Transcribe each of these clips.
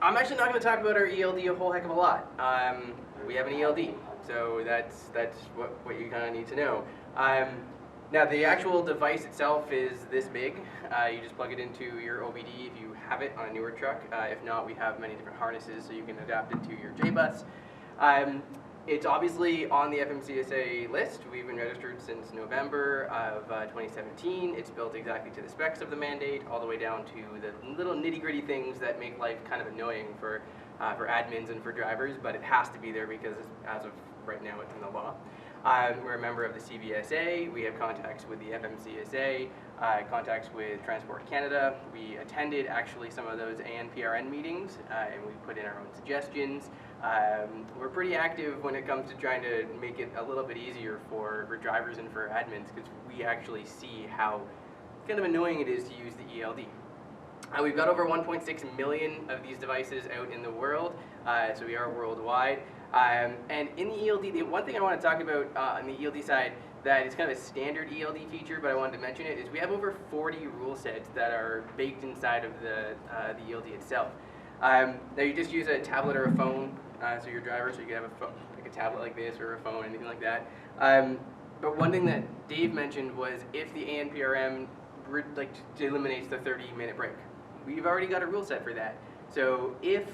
I'm actually not going to talk about our ELD a whole heck of a lot. We have an ELD, so that's what you kind of need to know. Now the actual device itself is this big. You just plug it into your OBD if you have it on a newer truck. If not, we have many different harnesses so you can adapt it to your J-Bus. It's obviously on the FMCSA list. We've been registered since November of 2017. It's built exactly to the specs of the mandate, all the way down to the little nitty-gritty things that make life kind of annoying for admins and for drivers, but it has to be there because as of right now it's in the law. We're a member of the CVSA. We have contacts with the FMCSA, contacts with Transport Canada. We attended actually some of those ANPRN meetings, and we put in our own suggestions. We're pretty active when it comes to trying to make it a little bit easier for drivers and for admins, because we actually see how kind of annoying it is to use the ELD. We've got over 1.6 million of these devices out in the world, so we are worldwide. And in the ELD, the one thing I want to talk about on the ELD side that is kind of a standard ELD feature, but I wanted to mention it, is we have over 40 rule sets that are baked inside of the ELD itself. Now you just use a tablet or a phone, so your driver, so you can have a phone, like a tablet like this or a phone, anything like that. But one thing that Dave mentioned was if the ANPRM eliminates the 30-minute break. We've already got a rule set for that. So if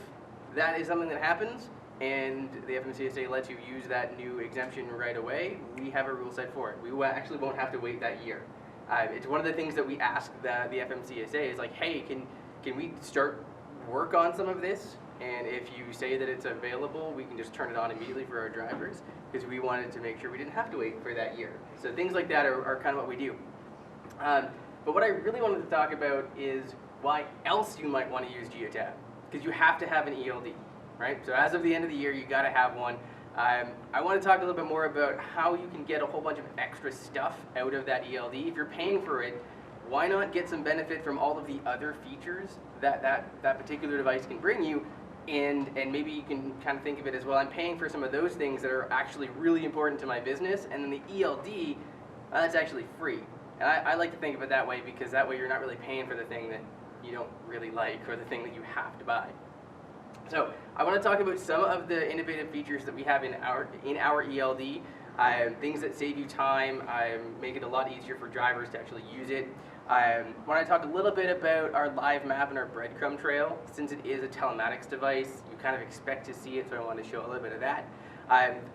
that is something that happens, and the FMCSA lets you use that new exemption right away, we have a rule set for it. We actually won't have to wait that year. It's one of the things that we ask the FMCSA is like, hey, can we start work on some of this? And if you say that it's available, we can just turn it on immediately for our drivers, because we wanted to make sure we didn't have to wait for that year. So things like that are kind of what we do. But what I really wanted to talk about is why else you might want to use Geotab, because you have to have an ELD. Right? So as of the end of the year, you got to have one. I want to talk a little bit more about how you can get a whole bunch of extra stuff out of that ELD. If you're paying for it, why not get some benefit from all of the other features that particular device can bring you? And maybe you can kind of think of it as, well, I'm paying for some of those things that are actually really important to my business, and then the ELD, that's actually free. And I like to think of it that way, because that way you're not really paying for the thing that you don't really like or the thing that you have to buy. So I want to talk about some of the innovative features that we have in our ELD, things that save you time, make it a lot easier for drivers to actually use it. I want to talk a little bit about our live map and our breadcrumb trail. Since it is a telematics device, you kind of expect to see it, so I want to show a little bit of that.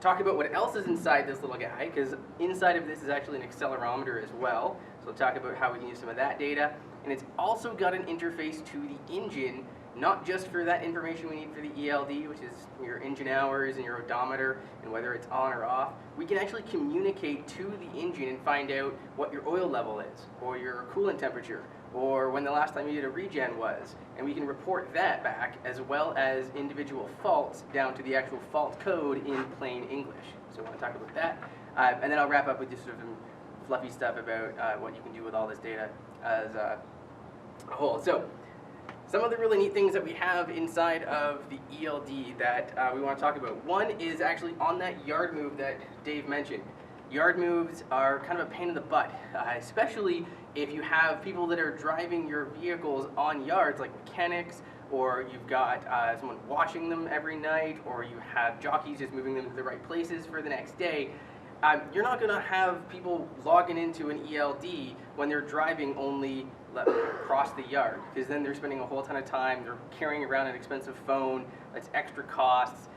Talk about what else is inside this little guy, because inside of this is actually an accelerometer as well. So we'll talk about how we can use some of that data. And it's also got an interface to the engine, not just for that information we need for the ELD, which is your engine hours and your odometer and whether it's on or off. We can actually communicate to the engine and find out what your oil level is, or your coolant temperature, or when the last time you did a regen was. And we can report that back, as well as individual faults down to the actual fault code in plain English. So I want to talk about that. And then I'll wrap up with just sort of some fluffy stuff about what you can do with all this data as a whole. So some of the really neat things that we have inside of the ELD that we want to talk about. One is actually on that yard move that Dave mentioned. Yard moves are kind of a pain in the butt, especially if you have people that are driving your vehicles on yards, like mechanics, or you've got someone washing them every night, or you have jockeys just moving them to the right places for the next day. You're not going to have people logging into an ELD when they're driving only across the yard, because then they're spending a whole ton of time, they're carrying around an expensive phone, that's extra costs.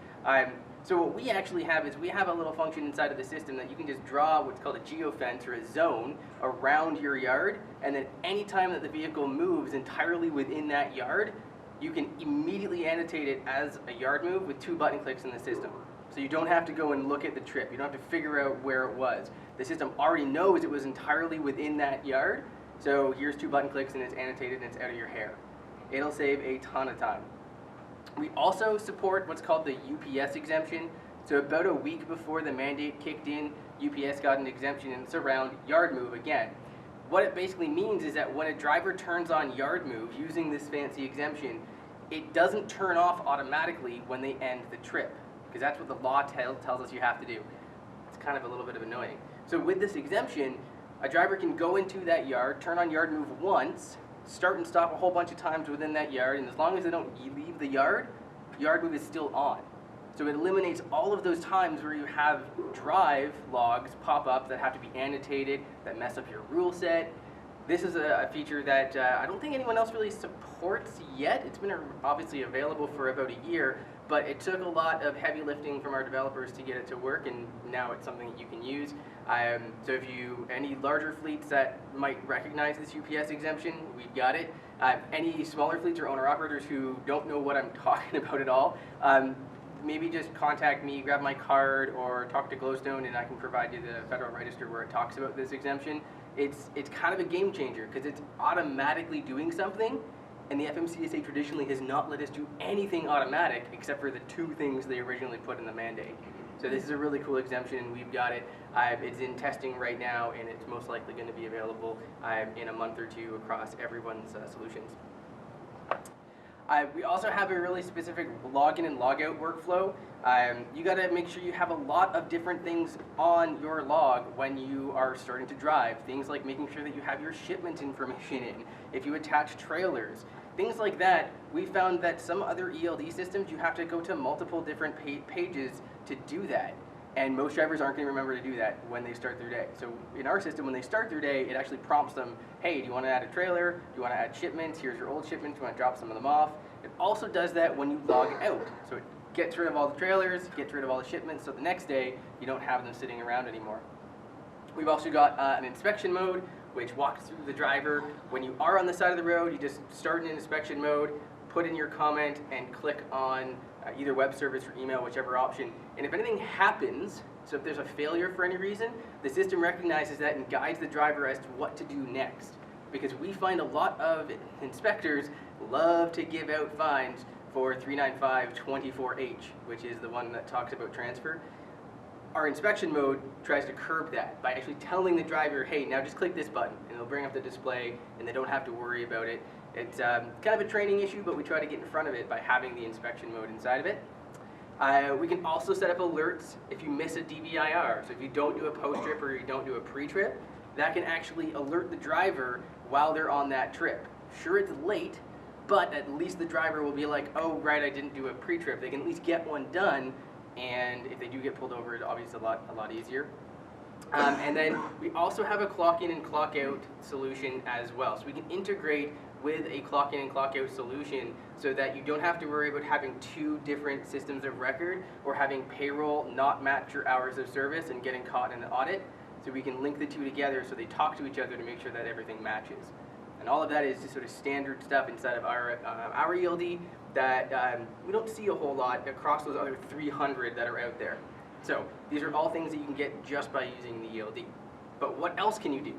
So what we actually have is we have a little function inside of the system that you can just draw what's called a geofence, or a zone, around your yard, and then any time that the vehicle moves entirely within that yard, you can immediately annotate it as a yard move with 2 button clicks in the system. So you don't have to go and look at the trip. You don't have to figure out where it was. The system already knows it was entirely within that yard. So here's 2 button clicks and it's annotated and it's out of your hair. It'll save a ton of time. We also support what's called the UPS exemption. So about a week before the mandate kicked in, UPS got an exemption, and it's around yard move again. What it basically means is that when a driver turns on yard move using this fancy exemption, it doesn't turn off automatically when they end the trip, because that's what the law tells us you have to do. It's kind of a little bit of annoying. So with this exemption, a driver can go into that yard, turn on yard move once, start and stop a whole bunch of times within that yard, and as long as they don't leave the yard move is still on. So it eliminates all of those times where you have drive logs pop up that have to be annotated, that mess up your rule set. This is a feature that I don't think anyone else really supports yet. It's been obviously available for about a year, but it took a lot of heavy lifting from our developers to get it to work, and now it's something that you can use. So if any larger fleets that might recognize this UPS exemption, we've got it. Any smaller fleets or owner-operators who don't know what I'm talking about at all, maybe just contact me, grab my card, or talk to Glowstone, and I can provide you the Federal Register where it talks about this exemption. It's kind of a game changer because it's automatically doing something, and the FMCSA traditionally has not let us do anything automatic except for the 2 things they originally put in the mandate. So this is a really cool exemption, and we've got it. It's in testing right now, and it's most likely going to be available in a month or 2 across everyone's solutions. We also have a really specific login and logout workflow. You got to make sure you have a lot of different things on your log when you are starting to drive. Things like making sure that you have your shipment information in, if you attach trailers, things like that. We found that some other ELD systems, you have to go to multiple different pages to do that. And most drivers aren't going to remember to do that when they start their day. So in our system, when they start their day, it actually prompts them, hey, do you want to add a trailer? Do you want to add shipments? Here's your old shipments. Do you want to drop some of them off? It also does that when you log out. So it gets rid of all the trailers, gets rid of all the shipments, so the next day you don't have them sitting around anymore. We've also got an inspection mode, which walks through the driver. When you are on the side of the road, you just start in inspection mode, put in your comment, and click on either web service or email, whichever option. And if anything happens, so if there's a failure for any reason, the system recognizes that and guides the driver as to what to do next. Because we find a lot of inspectors love to give out fines for 39524H, which is the one that talks about transfer. Our inspection mode tries to curb that by actually telling the driver, hey, now just click this button, and it'll bring up the display, and they don't have to worry about it. It's kind of a training issue, but we try to get in front of it by having the inspection mode inside of it. We can also set up alerts if you miss a DVIR. So if you don't do a post-trip or you don't do a pre-trip, that can actually alert the driver while they're on that trip. Sure, it's late, but at least the driver will be like, oh, right, I didn't do a pre-trip. They can at least get one done, and if they do get pulled over, it's obviously a lot easier. And then we also have a clock in and clock out solution as well. So we can integrate with a clock in and clock out solution so that you don't have to worry about having 2 different systems of record or having payroll not match your hours of service and getting caught in an audit. So we can link the 2 together so they talk to each other to make sure that everything matches. And all of that is just sort of standard stuff inside of our ELD that we don't see a whole lot across those other 300 that are out there. So these are all things that you can get just by using the ELD. But what else can you do?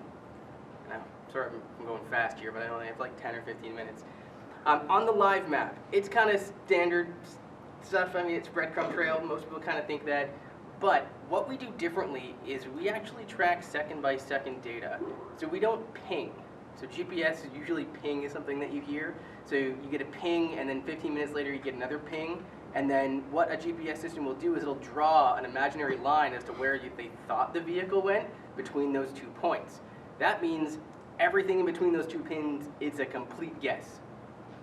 And sorry, I'm going fast here, but I only have like 10 or 15 minutes. On the live map, it's kind of standard stuff. I mean, it's breadcrumb trail. Most people kind of think that. But what we do differently is we actually track second-by-second data. So we don't ping. So GPS is usually ping is something that you hear. So you get a ping, and then 15 minutes later you get another ping. And then what a GPS system will do is it'll draw an imaginary line as to where they thought the vehicle went between those 2 points. That means everything in between those 2 pins is a complete guess.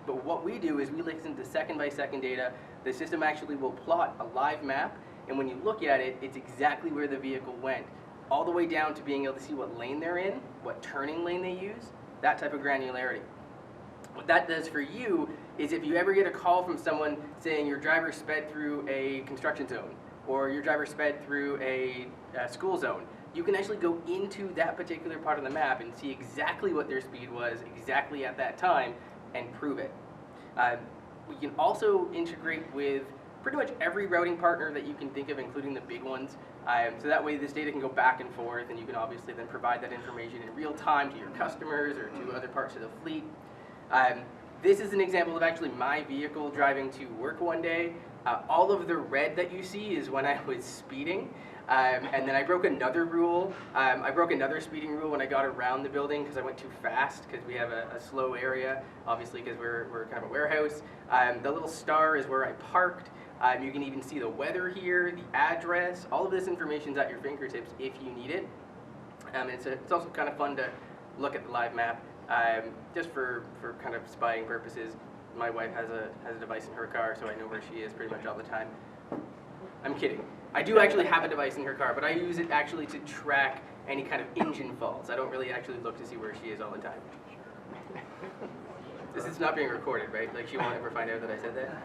But what we do is we listen to second-by-second data. The system actually will plot a live map, and when you look at it, it's exactly where the vehicle went, all the way down to being able to see what lane they're in, what turning lane they use, that type of granularity. What that does for you is if you ever get a call from someone saying your driver sped through a construction zone or your driver sped through a school zone, you can actually go into that particular part of the map and see exactly what their speed was exactly at that time and prove it. We can also integrate with pretty much every routing partner that you can think of, including the big ones. So that way this data can go back and forth, and you can obviously then provide that information in real time to your customers or to other parts of the fleet. This is an example of actually my vehicle driving to work one day. All of the red that you see is when I was speeding. And then I broke another rule. I broke another speeding rule when I got around the building because I went too fast because we have a slow area, obviously because we're kind of a warehouse. The little star is where I parked. You can even see the weather here, the address. All of this information is at your fingertips if you need it. It's also kind of fun to look at the live map just for kind of spying purposes. My wife has a device in her car, so I know where she is pretty much all the time. I'm kidding. I do actually have a device in her car, but I use it actually to track any kind of engine faults. I don't really actually look to see where she is all the time. This is not being recorded, right? Like, she won't ever find out that I said that?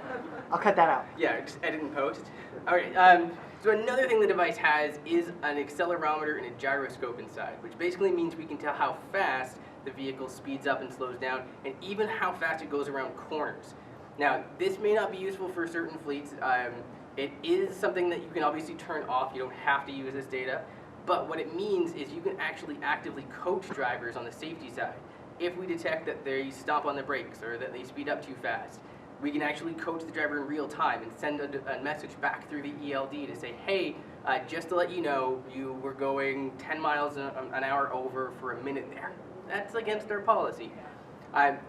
I'll cut that out. Yeah, just edit and post. All right, so another thing the device has is an accelerometer and a gyroscope inside, which basically means we can tell how fast the vehicle speeds up and slows down, and even how fast it goes around corners. Now, this may not be useful for certain fleets. It is something that you can obviously turn off. You don't have to use this data. But what it means is you can actually actively coach drivers on the safety side. If we detect that they stomp on the brakes or that they speed up too fast, we can actually coach the driver in real time and send a message back through the ELD to say, hey, just to let you know, you were going 10 miles an hour over for a minute there. That's against our policy.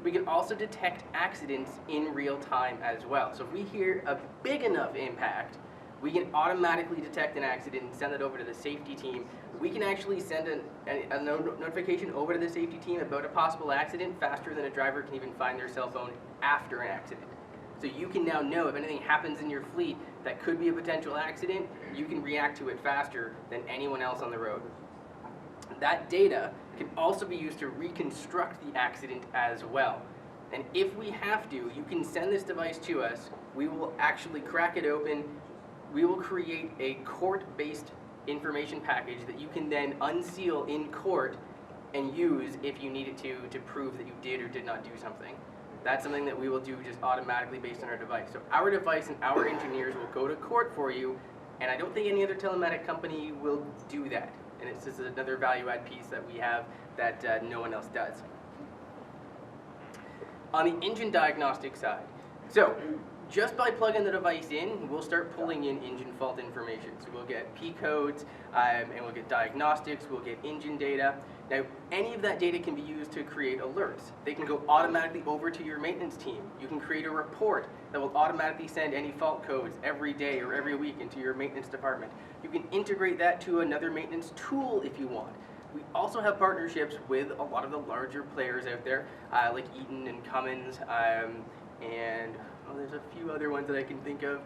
We can also detect accidents in real time as well. So if we hear a big enough impact, we can automatically detect an accident and send it over to the safety team. We can actually send a notification over to the safety team about a possible accident faster than a driver can even find their cell phone after an accident. So you can now know if anything happens in your fleet that could be a potential accident, you can react to it faster than anyone else on the road. That data can also be used to reconstruct the accident as well. And if we have to, you can send this device to us. We will actually crack it open. We will create a court-based information package that you can then unseal in court and use if you needed to prove that you did or did not do something. That's something that we will do just automatically based on our device. So our device and our engineers will go to court for you, and I don't think any other telematic company will do that. And it's just another value-add piece that we have that no one else does. On the engine diagnostic side, so just by plugging the device in, we'll start pulling in engine fault information. So we'll get P codes, and we'll get diagnostics, we'll get engine data. Now, any of that data can be used to create alerts. They can go automatically over to your maintenance team. You can create a report that will automatically send any fault codes every day or every week into your maintenance department. You can integrate that to another maintenance tool if you want. We also have partnerships with a lot of the larger players out there, like Eaton and Cummins, and there's a few other ones that I can think of.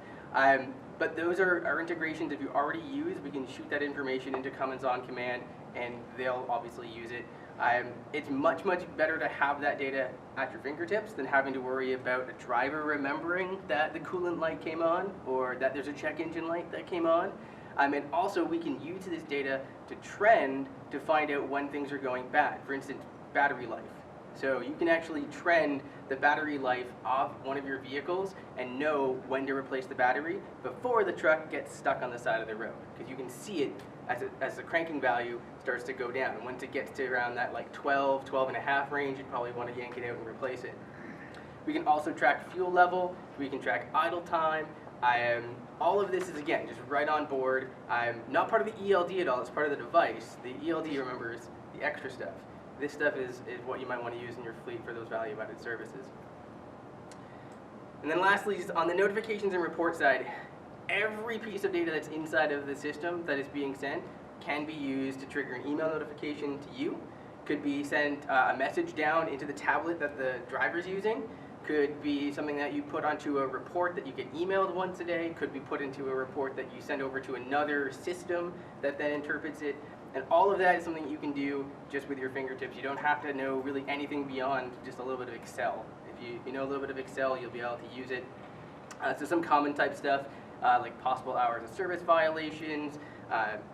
But those are our integrations. If you already use, we can shoot that information into Cummins On Command, and they'll obviously use it. It's much, much better to have that data at your fingertips than having to worry about a driver remembering that the coolant light came on or that there's a check engine light that came on. And also, we can use this data to trend to find out when things are going bad. For instance, battery life. So you can actually trend the battery life of one of your vehicles and know when to replace the battery before the truck gets stuck on the side of the road. Because you can see it as the cranking value starts to go down. And once it gets to around that like 12, 12.5 range, you'd probably want to yank it out and replace it. We can also track fuel level. We can track idle time. All of this is, again, just right on board. Not part of the ELD at all. It's part of the device. The ELD, remember, is the extra stuff. This stuff is what you might want to use in your fleet for those value-added services. And then lastly, just on the notifications and report side, every piece of data that's inside of the system that is being sent can be used to trigger an email notification to you. Could be sent a message down into the tablet that the driver's using. Could be something that you put onto a report that you get emailed once a day. Could be put into a report that you send over to another system that then interprets it. And all of that is something you can do just with your fingertips. You don't have to know really anything beyond just a little bit of Excel. If you know a little bit of Excel, you'll be able to use it. So some common type stuff, like possible hours of service violations,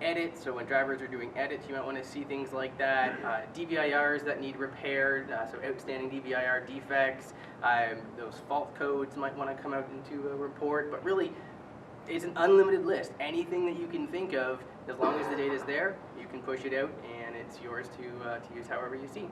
edits. So when drivers are doing edits, you might want to see things like that. DVIRs that need repaired, so outstanding DVIR defects. Those fault codes might want to come out into a report. But really, it's an unlimited list. Anything that you can think of, as long as the data is there, you can push it out, and it's yours to use however you see.